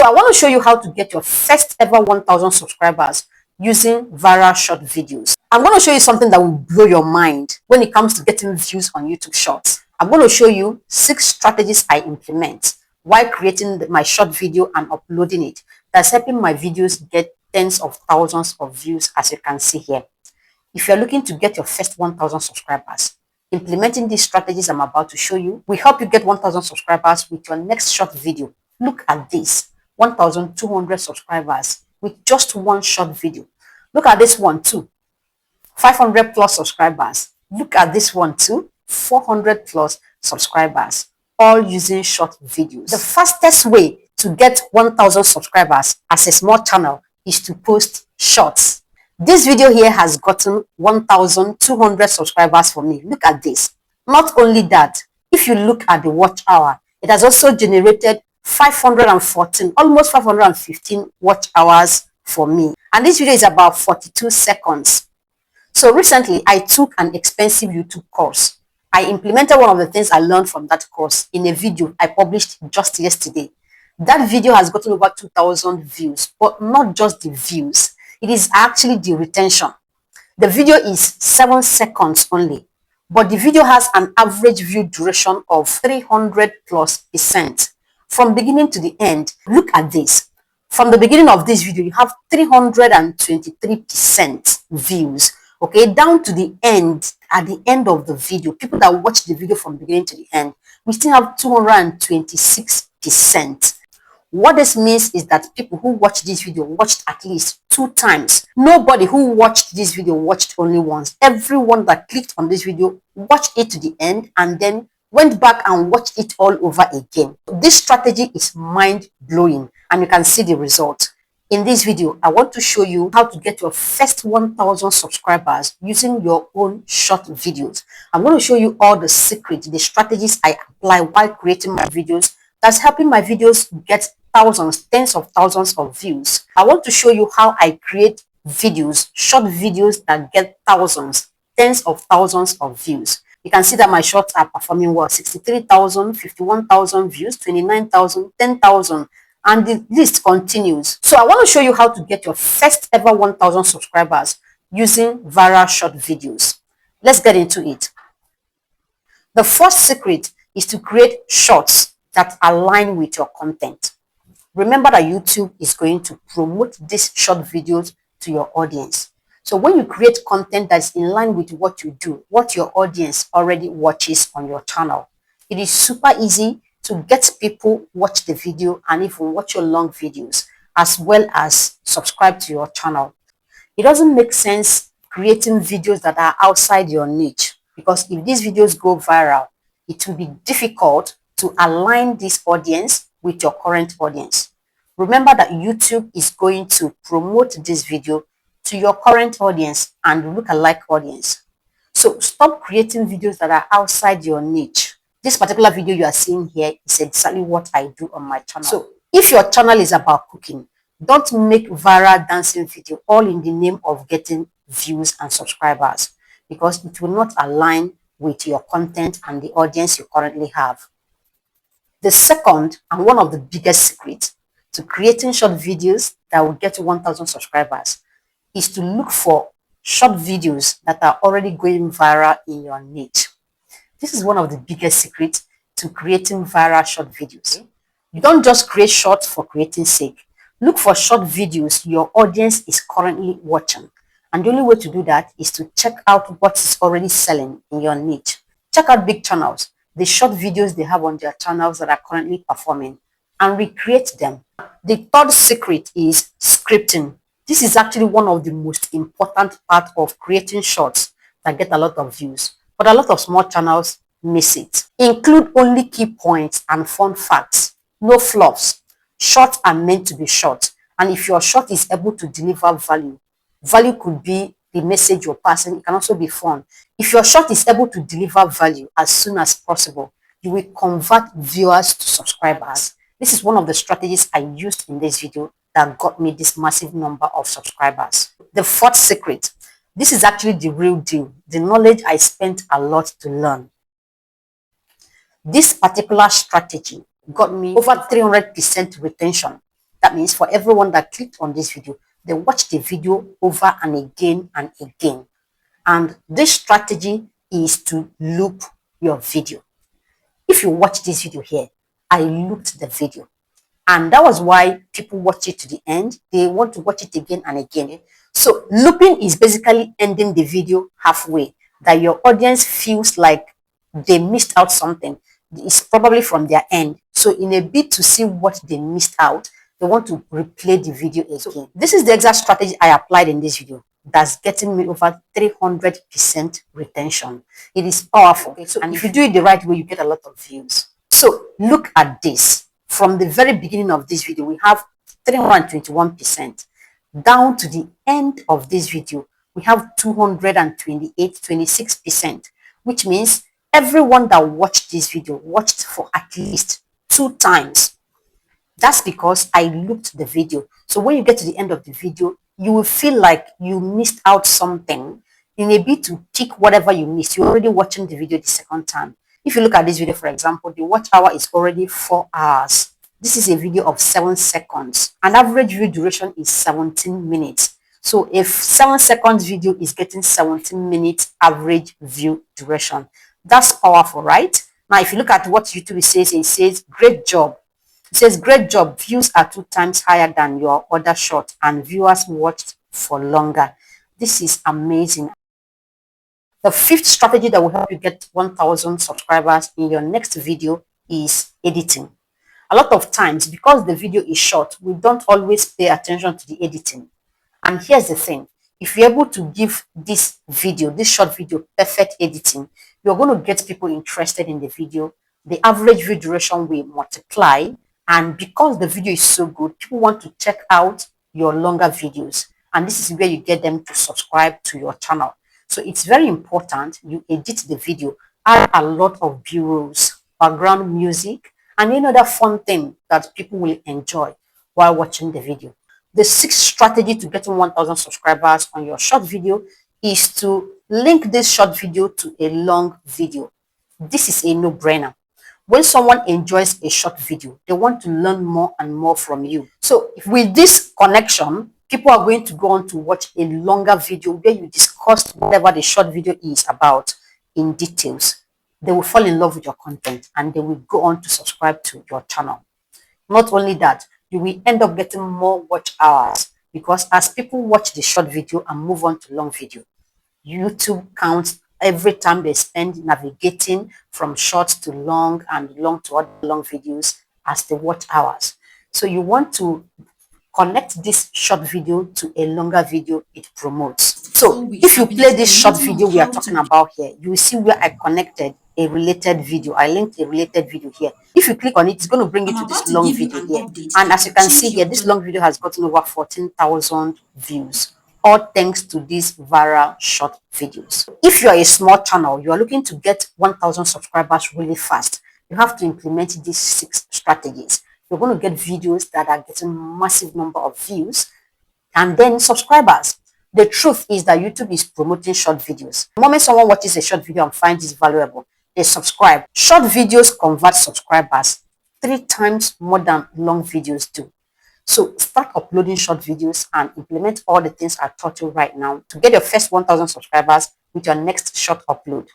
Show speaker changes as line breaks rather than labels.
I want to show you how to get your first ever 1,000 subscribers using viral short videos. I'm going to show you something that will blow your mind when it comes to getting views on YouTube Shorts. I'm going to show you 6 strategies I implement while creating my short video and uploading it. That's helping my videos get tens of thousands of views, as you can see here. If you're looking to get your first 1,000 subscribers, implementing these strategies I'm about to show you will help you get 1,000 subscribers with your next short video. Look at this, 1,200 subscribers with just one short video. Look at this one too, 500 plus subscribers. Look at this one too, 400 plus subscribers, all using short videos. The fastest way to get 1,000 subscribers as a small channel is to post shorts. This video here has gotten 1,200 subscribers for me. Look at this. Not only that, if you look at the watch hour, it has also generated 514, almost 515 watch hours for me. And this video is about 42 seconds. So recently, I took an expensive YouTube course. I implemented one of the things I learned from that course in a video I published just yesterday. That video has gotten over 2,000 views, but not just the views. It is actually the retention. The video is 7 seconds only, but the video has an average view duration of 300+%. From beginning to the end, look at this. From the beginning of this video, you have 323% views. Okay, down to the end, at the end of the video, people that watch the video from beginning to the end, we still have 226%. What this means is that people who watched this video watched at least 2 times. Nobody who watched this video watched only once. Everyone that clicked on this video watched it to the end and then went back and watched it all over again. This strategy is mind-blowing and you can see the result. In this video, I want to show you how to get your first 1,000 subscribers using your own short videos. I'm going to show you all the secrets, the strategies I apply while creating my videos that's helping my videos get thousands, tens of thousands of views. I want to show you how I create videos, short videos that get thousands, tens of thousands of views. You can see that my shorts are performing well. 63,000, 51,000 views, 29,000, 10,000, and the list continues. So I want to show you how to get your first ever 1,000 subscribers using viral short videos. Let's get into it. The first secret is to create shorts that align with your content. Remember that YouTube is going to promote these short videos to your audience. So when you create content that's in line with what you do, what your audience already watches on your channel, it is super easy to get people watch the video and even watch your long videos, as well as subscribe to your channel. It doesn't make sense creating videos that are outside your niche, because if these videos go viral, it will be difficult to align this audience with your current audience. Remember that YouTube is going to promote this video to your current audience and lookalike audience. So stop creating videos that are outside your niche. This particular video you are seeing here is exactly what I do on my channel. So if your channel is about cooking, don't make viral dancing video all in the name of getting views and subscribers, because it will not align with your content and the audience you currently have. The second and one of the biggest secrets to creating short videos that will get to 1,000 subscribers is to look for short videos that are already going viral in your niche. This is one of the biggest secrets to creating viral short videos. You don't just create shorts for creating sake. Look for short videos your audience is currently watching. And the only way to do that is to check out what is already selling in your niche. Check out big channels, the short videos they have on their channels that are currently performing, and recreate them. The third secret is scripting. This is actually one of the most important parts of creating shorts that get a lot of views, but a lot of small channels miss it. Include only key points and fun facts, no fluffs. Shorts are meant to be short, and if your short is able to deliver value, value could be the message you're passing. It can also be fun. If your short is able to deliver value as soon as possible, you will convert viewers to subscribers. This is one of the strategies I used in this video that got me this massive number of subscribers. The fourth secret, this is actually the real deal, the knowledge I spent a lot to learn. This particular strategy got me over 300% retention That means for everyone that clicked on this video, they watch the video over and again and again. And this strategy is to loop your video. If you watch this video here, I looped the video. And that was why people watch it to the end. They want to watch it again and again. So looping is basically ending the video halfway, that your audience feels like they missed out something. It's probably from their end. So in a bid to see what they missed out, they want to replay the video again. So this is the exact strategy I applied in this video. That's getting me over 300% retention. It is powerful. Okay, so and if you do it the right way, you get a lot of views. So look at this. From the very beginning of this video, we have 321%. Down to the end of this video, we have 26%, which means everyone that watched this video watched for at least 2 times. That's because I looped the video. So when you get to the end of the video, you will feel like you missed out something. In a bit to pick whatever you missed, you're already watching the video the second time. If you look at this video, for example, the watch hour is already 4 hours. This is a video of 7 seconds. An average view duration is 17 minutes. So if 7 seconds video is getting 17 minutes average view duration, that's powerful, right? Now, if you look at what YouTube says, it says, great job. It says, great job. Views are 2 times higher than your other short and viewers watched for longer. This is amazing. The 5th strategy that will help you get 1,000 subscribers in your next video is editing. A lot of times, because the video is short, we don't always pay attention to the editing. And here's the thing. If you're able to give this video, this short video, perfect editing, you're going to get people interested in the video. The average view duration will multiply. And because the video is so good, people want to check out your longer videos. And this is where you get them to subscribe to your channel. So it's very important you edit the video, add a lot of B-rolls, background music, and any other fun thing that people will enjoy while watching the video. The 6th strategy to getting 1,000 subscribers on your short video is to link this short video to a long video. This is a no-brainer. When someone enjoys a short video, they want to learn more and more from you. So with this connection, people are going to go on to watch a longer video where you discussed whatever the short video is about in details. They will fall in love with your content and they will go on to subscribe to your channel. Not only that, you will end up getting more watch hours because as people watch the short video and move on to long video, YouTube counts every time they spend navigating from short to long and long to other long videos as the watch hours. So you want to connect this short video to a longer video it promotes. So if you play this short video we are talking about here, you will see where I connected a related video. I linked a related video here. If you click on it, it's going to bring you to this long video here. And as you can see here, this long video has gotten over 14,000 views. All thanks to these viral short videos. If you are a small channel, you are looking to get 1,000 subscribers really fast, you have to implement these 6 strategies. You're going to get videos that are getting massive number of views and then subscribers. The truth is that YouTube is promoting short videos. The moment someone watches a short video and finds it valuable, they subscribe. Short videos convert subscribers 3 times more than long videos do. So start uploading short videos and implement all the things I taught you right now to get your first 1,000 subscribers with your next short upload.